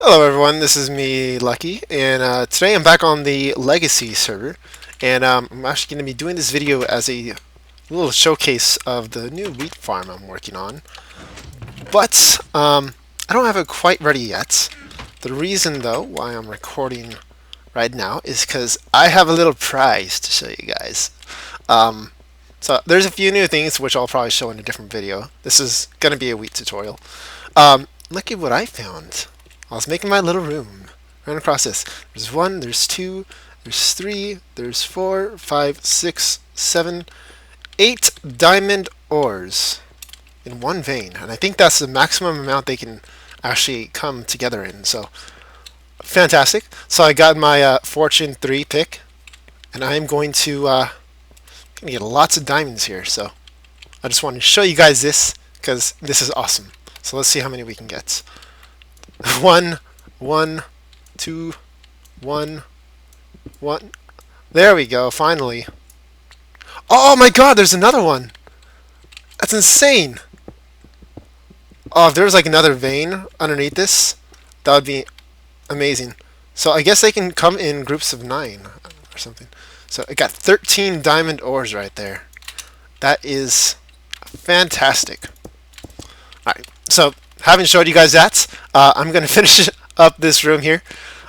Hello everyone, this is me, Lucky, and today I'm back on the Legacy server, and I'm actually going to be doing this video as a little showcase of the new wheat farm I'm working on. But I don't have it quite ready yet. The reason, though, why I'm recording right now is because I have a little prize to show you guys. Um, so there's a few new things which I'll probably show in a different video. This is going to be a wheat tutorial. Look at what I found. I was making my little room. Ran across this. There's one, there's two, there's three, there's four, five, six, seven, 8 diamond ores in one vein. And I think that's the maximum amount they can actually come together in. So, fantastic. So I got my Fortune 3 pick. And I'm going to get lots of diamonds here. So I just wanted to show you guys this because this is awesome. So let's see how many we can get. One, one, two, one, one. There we go, finally. Oh my god, there's another one! That's insane! Oh, if there was like another vein underneath this, that would be amazing. So I guess they can come in groups of 9 or something. So I got 13 diamond ores right there. That is fantastic. Alright, so having showed you guys that, I'm going to finish up this room here.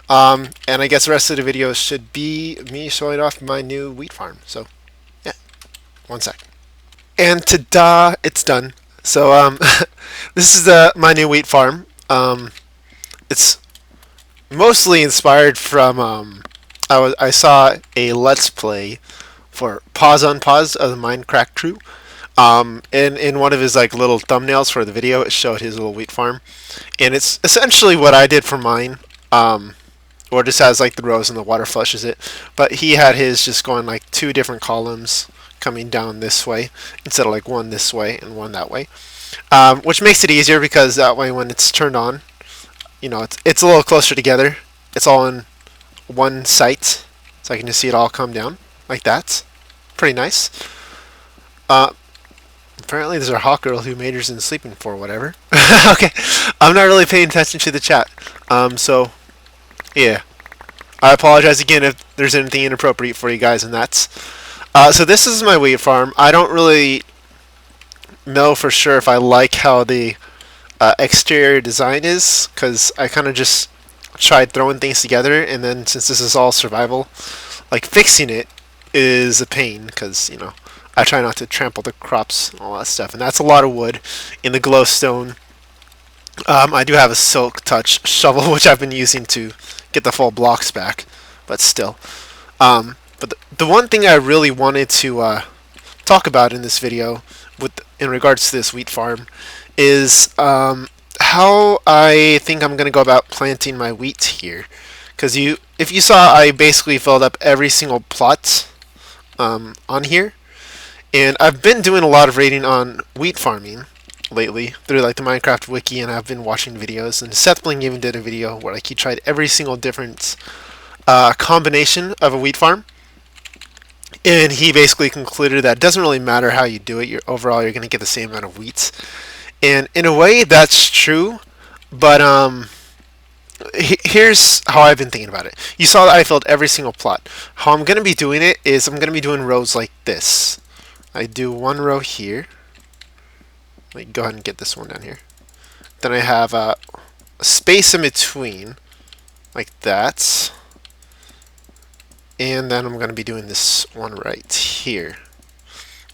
And I guess the rest of the video should be me showing off my new wheat farm. So, yeah, one sec. And ta-da, it's done. So, this is my new wheat farm. It's mostly inspired from, I saw a Let's Play for Pause Unpause of the Minecraft crew. In one of his like little thumbnails for the video, it showed his little wheat farm, and it's essentially what I did for mine. Or just has like the rows and the water flushes it. But he had his just going like 2 different columns coming down this way instead of like one this way and one that way, which makes it easier because that way when it's turned on, you know, it's a little closer together. It's all in one site, so I can just see it all come down like that. Pretty nice. Apparently there's a hawk girl who majors in sleeping for whatever. Okay, I'm not really paying attention to the chat. So, yeah. I apologize again if there's anything inappropriate for you guys, and that's... so this is my wheat farm. I don't really know for sure if I like how the exterior design is, because I kind of just tried throwing things together, and then since this is all survival, like fixing it is a pain, because, you know, I try not to trample the crops and all that stuff. And that's a lot of wood in the glowstone. I do have a silk touch shovel, which I've been using to get the full blocks back. But still. But the one thing I really wanted to talk about in this video, in regards to this wheat farm, is how I think I'm going to go about planting my wheat here. Because if you saw, I basically filled up every single plot on here. And I've been doing a lot of reading on wheat farming lately through like the Minecraft wiki, and I've been watching videos. And Seth Bling even did a video where like he tried every single different combination of a wheat farm, and he basically concluded that it doesn't really matter how you do it. Overall you're going to get the same amount of wheat. And in a way that's true, but here's how I've been thinking about it. You saw that I filled every single plot. How I'm going to be doing it is I'm going to be doing rows like this. I do one row here. Let me go ahead and get this one down here. Then I have a space in between, like that. And then I'm going to be doing this one right here.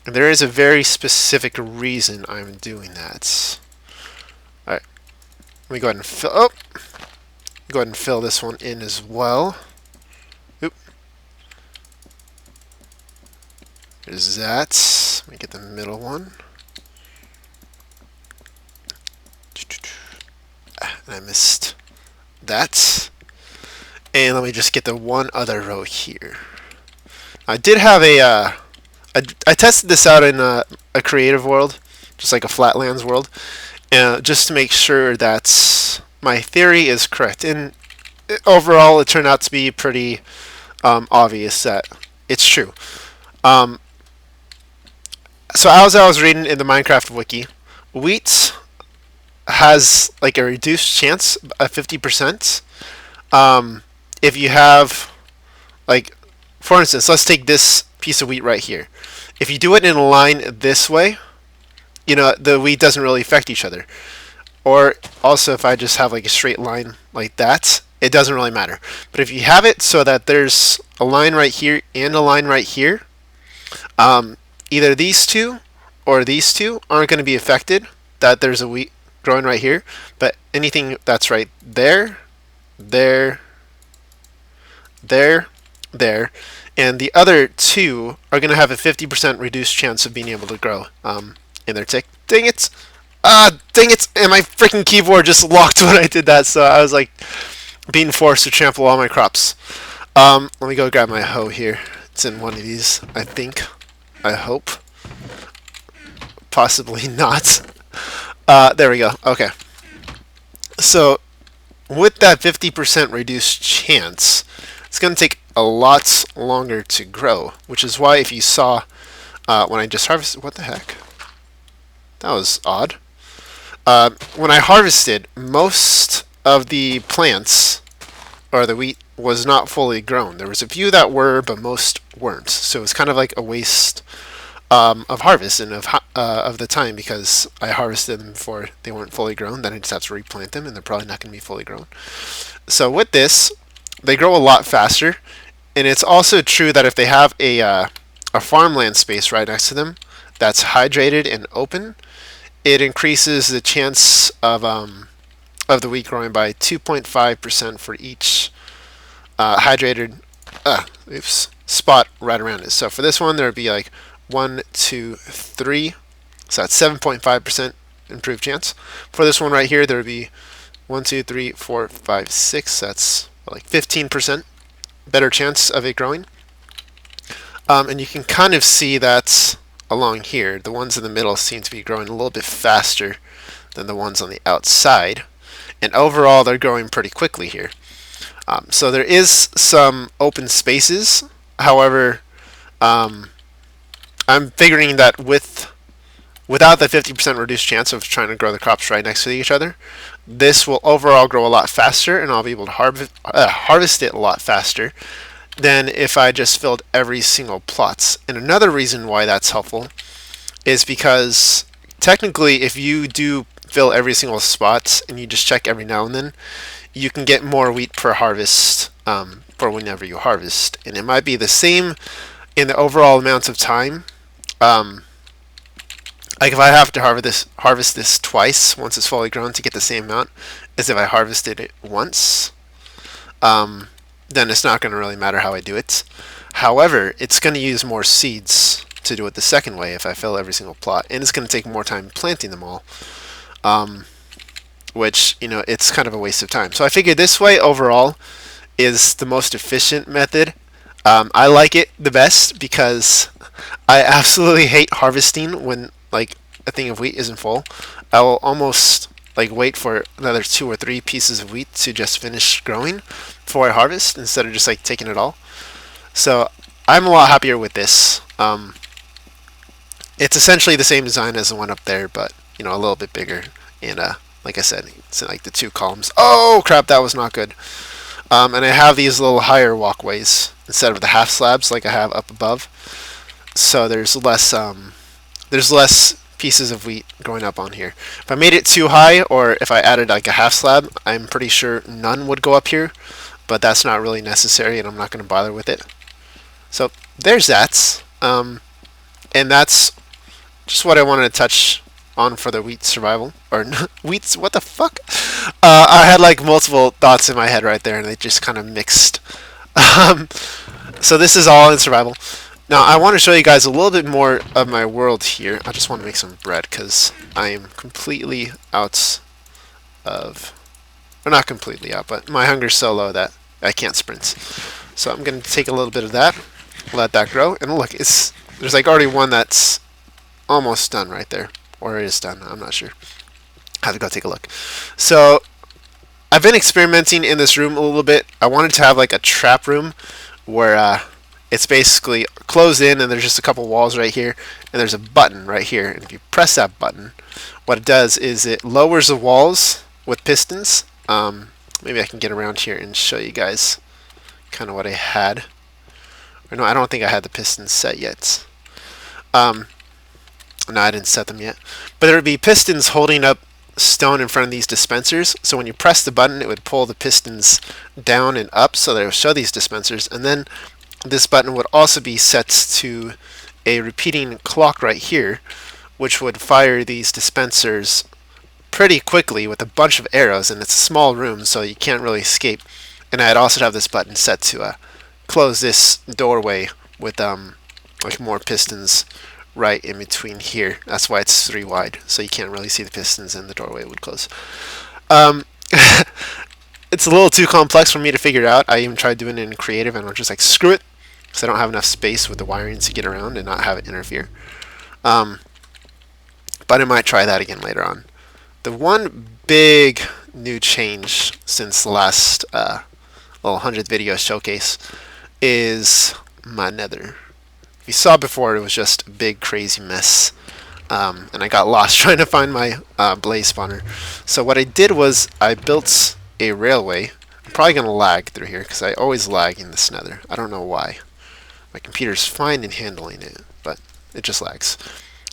And there is a very specific reason I'm doing that. Alright. Let me go ahead and fill... Oh! Go ahead and fill this one in as well. Oop. There's that. Let me get the middle one. And I missed that. And let me just get the one other row here. I did have a... I tested this out in a creative world, just like a Flatlands world, just to make sure that my theory is correct. And overall, it turned out to be pretty obvious that it's true. So as I was reading in the Minecraft wiki, wheat has like a reduced chance of 50%. If you have, like, for instance, let's take this piece of wheat right here. If you do it in a line this way, the wheat doesn't really affect each other. Or also, if I just have like a straight line like that, it doesn't really matter. But if you have it so that there's a line right here and a line right here, either these two or these two aren't going to be affected, that there's a wheat growing right here. But anything that's right there, there, there, there, and the other two are going to have a 50% reduced chance of being able to grow in their tick. Dang it! Dang it! And my freaking keyboard just locked when I did that, so I was like being forced to trample all my crops. Let me go grab my hoe here. It's in one of these, I think. I hope. Possibly not. There we go. Okay. So, with that 50% reduced chance, it's going to take a lot longer to grow, which is why if you saw when I just harvested, what the heck? That was odd. When I harvested, most of the plants, or the wheat, was not fully grown. There was a few that were, but most weren't. So it's kind of like a waste of harvest and of the time, because I harvested them before they weren't fully grown. Then I just have to replant them, and they're probably not going to be fully grown. So with this, they grow a lot faster, and it's also true that if they have a farmland space right next to them that's hydrated and open, it increases the chance of the wheat growing by 2.5% for each hydrated spot right around it. So for this one, there would be like 1, 2, 3. So that's 7.5% improved chance. For this one right here, there would be 1, 2, 3, 4, 5, 6. That's like 15% better chance of it growing. And you can kind of see that along here. The ones in the middle seem to be growing a little bit faster than the ones on the outside. And overall, they're growing pretty quickly here. So there is some open spaces. However, I'm figuring that without the 50% reduced chance of trying to grow the crops right next to each other, this will overall grow a lot faster, and I'll be able to harvest it a lot faster than if I just filled every single plot. And another reason why that's helpful is because technically, if you do fill every single spot and you just check every now and then, you can get more wheat per harvest for whenever you harvest. And it might be the same in the overall amount of time. Like if I have to harvest this twice, once it's fully grown, to get the same amount as if I harvested it once, then it's not going to really matter how I do it. However, it's going to use more seeds to do it the second way if I fill every single plot, and it's going to take more time planting them all, which, it's kind of a waste of time. So I figured this way overall is the most efficient method. I like it the best because I absolutely hate harvesting when like a thing of wheat isn't full. I will almost like wait for another 2 or 3 pieces of wheat to just finish growing before I harvest, instead of just like taking it all. So I'm a lot happier with this. It's essentially the same design as the one up there, but a little bit bigger. And like I said, it's in like the 2 columns. Oh crap, that was not good. And I have these little higher walkways instead of the half slabs like I have up above. So there's less pieces of wheat going up on here. If I made it too high, or if I added like a half slab, I'm pretty sure none would go up here, but that's not really necessary, and I'm not going to bother with it. So there's that, and that's just what I wanted to touch on for the wheat survival, or wheats. What the fuck? I had like multiple thoughts in my head right there, and they just kind of mixed. So this is all in survival. Now I want to show you guys a little bit more of my world here. I just want to make some bread because I am completely out of, or not completely out, but my hunger's so low that I can't sprint. So I'm going to take a little bit of that, let that grow, and look, there's like already one that's almost done right there, or it is done. I'm not sure. I have to go take a look. So I've been experimenting in this room a little bit. I wanted to have like a trap room where it's basically closed in, and there's just a couple walls right here, and there's a button right here. And if you press that button, what it does is it lowers the walls with pistons. Maybe I can get around here and show you guys kind of what I had. Or no, I don't think I had the pistons set yet. No, I didn't set them yet. But there would be pistons holding up stone in front of these dispensers. So when you press the button, it would pull the pistons down and up, so that it would show these dispensers. And then this button would also be set to a repeating clock right here, which would fire these dispensers pretty quickly with a bunch of arrows. And it's a small room, so you can't really escape. And I'd also have this button set to close this doorway with like more pistons right in between here. That's why it's 3 wide, so you can't really see the pistons, and the doorway would close. It's a little too complex for me to figure out. I even tried doing it in creative, and I'm just like, screw it, because I don't have enough space with the wiring to get around and not have it interfere. But I might try that again later on. The one big new change since the last little 100th video showcase is my Nether. If you saw before, it was just a big crazy mess, and I got lost trying to find my blaze spawner. So what I did was I built a railway. I'm probably going to lag through here because I always lag in this Nether. I don't know why. My computer's fine in handling it, but it just lags.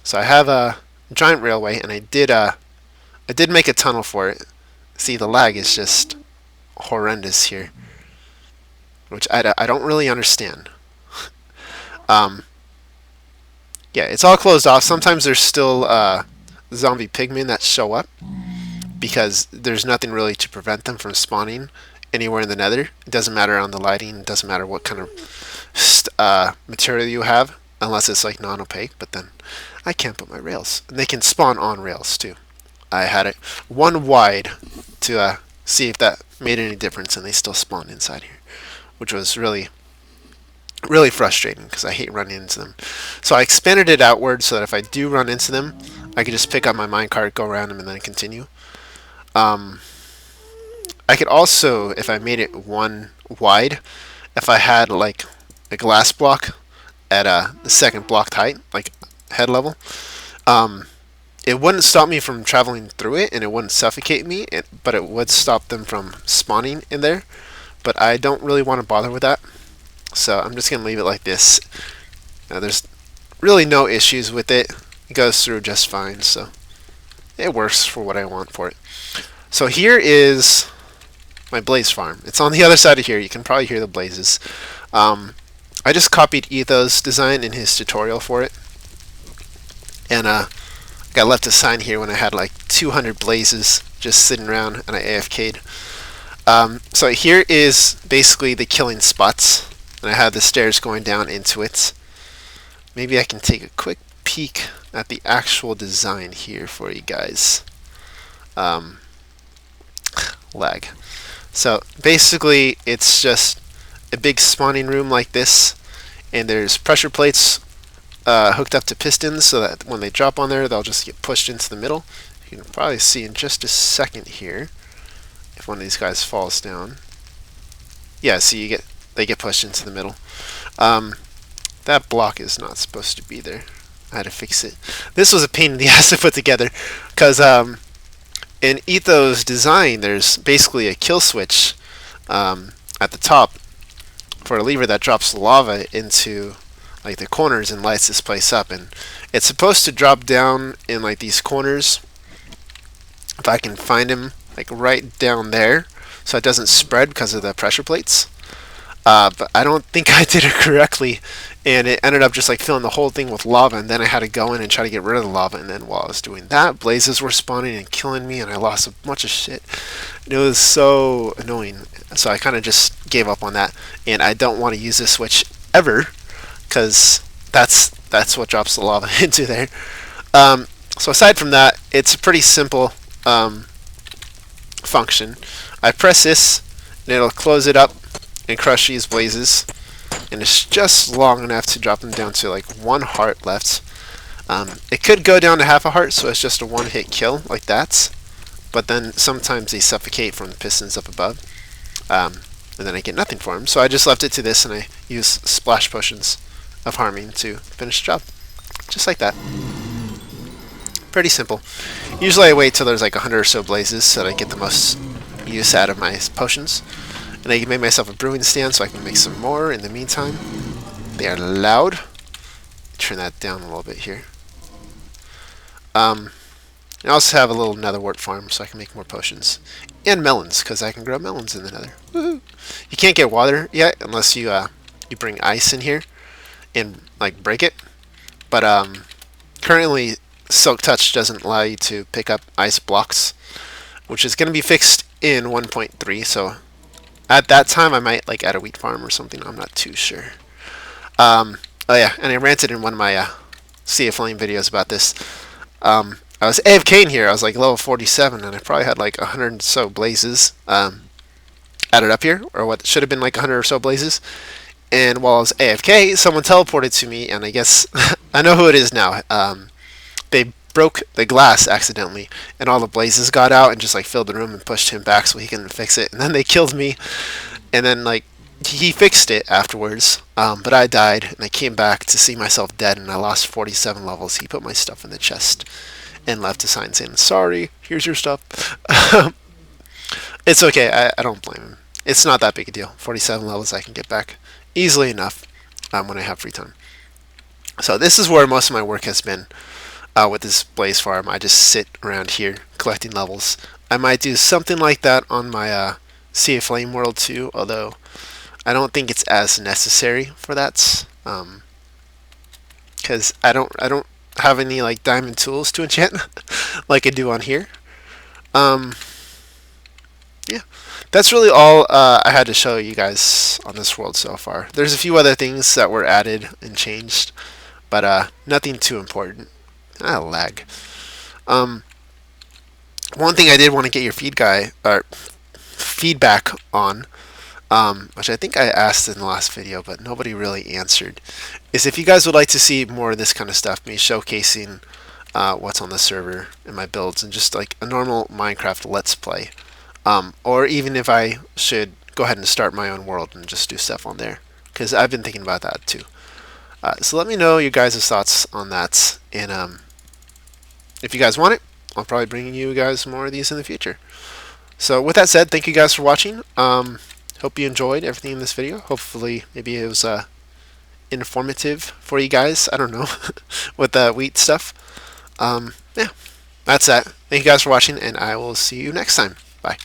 So I have a giant railway, and I did make a tunnel for it. See, the lag is just horrendous here, which I don't really understand. Yeah, it's all closed off. Sometimes there's still zombie pigmen that show up because there's nothing really to prevent them from spawning anywhere in the Nether. It doesn't matter on the lighting. It doesn't matter what kind of material you have, unless it's like non-opaque. But then I can't put my rails, and they can spawn on rails too. I had it 1 wide to see if that made any difference, and they still spawned inside here, which was really frustrating because I hate running into them. So I expanded it outward so that if I do run into them, I could just pick up my minecart, go around them, and then continue. I could also, if I made it 1 wide, if I had like a glass block at the second block height, like head level, it wouldn't stop me from traveling through it, and it wouldn't suffocate me, but it would stop them from spawning in there. But I don't really want to bother with that, so I'm just going to leave it like this. Now, there's really no issues with it. It goes through just fine, so it works for what I want for it. So here is my blaze farm. It's on the other side of here. You can probably hear the blazes. I just copied Etho's design in his tutorial for it, and got left a sign here when I had like 200 blazes just sitting around, and I AFK'd. So here is basically the killing spots, and I have the stairs going down into it. Maybe I can take a quick peek at the actual design here for you guys. Lag. So basically it's just a big spawning room like this, and there's pressure plates hooked up to pistons so that when they drop on there, they'll just get pushed into the middle. You can probably see in just a second here if one of these guys falls down. Yeah, see, they get pushed into the middle. That block is not supposed to be there. I had to fix it. This was a pain in the ass to put together because in Etho's design, there's basically a kill switch at the top for a lever that drops lava into like the corners and lights this place up, and it's supposed to drop down in like these corners. If I can find him like right down there so it doesn't spread because of the pressure plates. But I don't think I did it correctly, and it ended up just like filling the whole thing with lava, and then I had to go in and try to get rid of the lava, and then while I was doing that, blazes were spawning and killing me, and I lost a bunch of shit. And it was so annoying, so I kind of just gave up on that, and I don't want to use this switch ever, because that's what drops the lava into there. So aside from that, it's a pretty simple function. I press this, and it'll close it up and crush these blazes, and it's just long enough to drop them down to like 1 heart left. It could go down to half a heart, so it's just a 1-hit kill like that, but then sometimes they suffocate from the pistons up above. and then I get nothing for him. So I just left it to this, and I use splash potions of harming to finish the job. Just like that. Pretty simple. Usually I wait till there's like 100 or so blazes so that I get the most use out of my potions. And I make myself a brewing stand so I can make some more in the meantime. They are loud. Turn that down a little bit here. I also have a little nether wart farm so I can make more potions. And melons, because I can grow melons in the nether. Woohoo! You can't get water yet unless you you bring ice in here and like break it. But currently Silk Touch doesn't allow you to pick up ice blocks, which is going to be fixed in 1.3. So at that time I might like add a wheat farm or something. I'm not too sure. Oh yeah, and I ranted in one of my Sea of Flame videos about this. I was AFK in here. I was like level 47, and I probably had like 100 or so blazes added up here, or what should have been like 100 or so blazes. And while I was AFK, someone teleported to me, and I guess I know who it is now. They broke the glass accidentally, and all the blazes got out and just like filled the room and pushed him back so he couldn't fix it. And then they killed me, and then like he fixed it afterwards, but I died, and I came back to see myself dead, and I lost 47 levels. He put my stuff in the chest and left a sign saying, "Sorry, here's your stuff." It's okay. I don't blame him. It's not that big a deal. 47 levels I can get back easily enough when I have free time. So this is where most of my work has been with this blaze farm. I just sit around here collecting levels. I might do something like that on my Sea of Flame world too, although I don't think it's as necessary for that, because I don't have any like diamond tools to enchant like I do on here. Yeah, that's really all I had to show you guys on this world so far. There's a few other things that were added and changed, but nothing too important. Lag. One thing I did want to get your feedback on, which I think I asked in the last video, but nobody really answered, is if you guys would like to see more of this kind of stuff, me showcasing what's on the server and my builds, and just like a normal Minecraft Let's Play. Or even if I should go ahead and start my own world and just do stuff on there, because I've been thinking about that too. So let me know your guys' thoughts on that, and if you guys want it, I'll probably bring you guys more of these in the future. So with that said, thank you guys for watching. Hope you enjoyed everything in this video. Hopefully, maybe it was informative for you guys. I don't know, with the wheat stuff. Yeah, that's that. Thank you guys for watching, and I will see you next time. Bye.